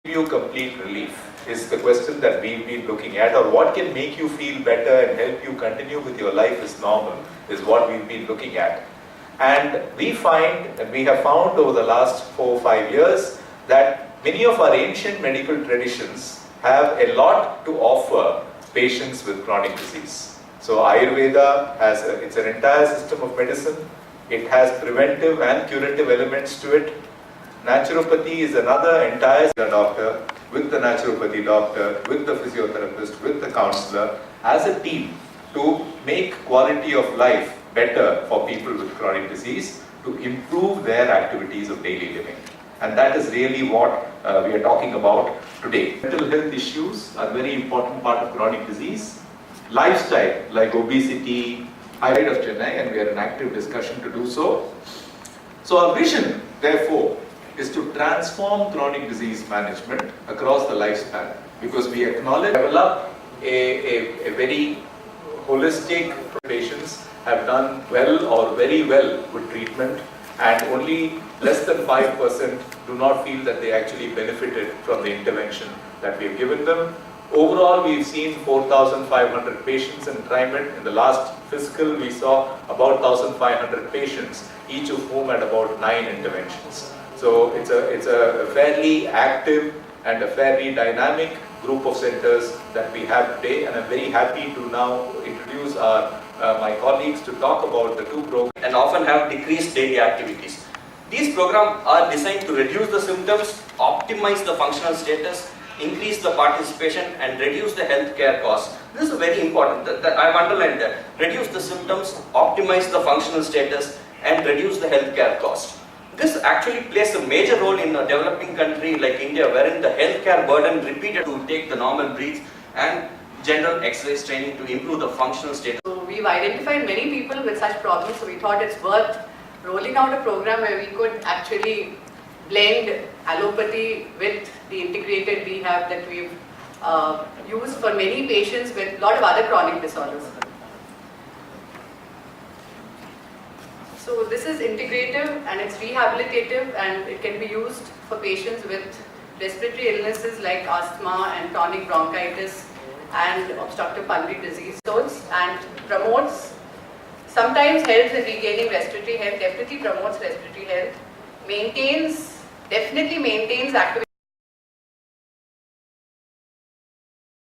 you complete relief is the question that we've been looking at, or what can make you feel better and help you continue with your life as normal is what we've been looking at. And we have found over the last 4 or 5 years that many of our ancient medical traditions have a lot to offer patients with chronic disease. So Ayurveda it's an entire system of medicine. It has preventive and curative elements to it. Naturopathy is another entire doctor, with the naturopathy doctor, with the physiotherapist, with the counselor, as a team to make quality of life better for people with chronic disease, to improve their activities of daily living. And that is really what we are talking about today. Mental health issues are a very important part of chronic disease. Lifestyle, like obesity, outside of Chennai, and we are in active discussion to do so. So our vision, therefore, is to transform chronic disease management across the lifespan, because we acknowledge develop a very holistic. Patients have done well or very well with treatment, and only less than 5% do not feel that they actually benefited from the intervention that we have given them. Overall, we've seen 4,500 patients in TriMed. In the last fiscal, we saw about 1,500 patients, each of whom had about 9 interventions. So it's a fairly active and a fairly dynamic group of centers that we have today, and I'm very happy to now introduce my colleagues to talk about the 2 programs. And often have decreased daily activities. These programs are designed to reduce the symptoms, optimize the functional status, increase the participation, and reduce the healthcare costs. This is very important. I've underlined that. Reduce the symptoms, optimize the functional status, and reduce the healthcare cost. This actually plays a major role in a developing country like India, wherein the healthcare burden repeated to take the normal breaths and general exercise training to improve the functional status. So we've identified many people with such problems, so we thought it's worth rolling out a program where we could actually blend allopathy with the integrated rehab that we've used for many patients with a lot of other chronic disorders. So this is integrative and it's rehabilitative, and it can be used for patients with respiratory illnesses like asthma and chronic bronchitis and obstructive pulmonary disease. And promotes, sometimes helps in regaining respiratory health, definitely promotes respiratory health, definitely maintains activity.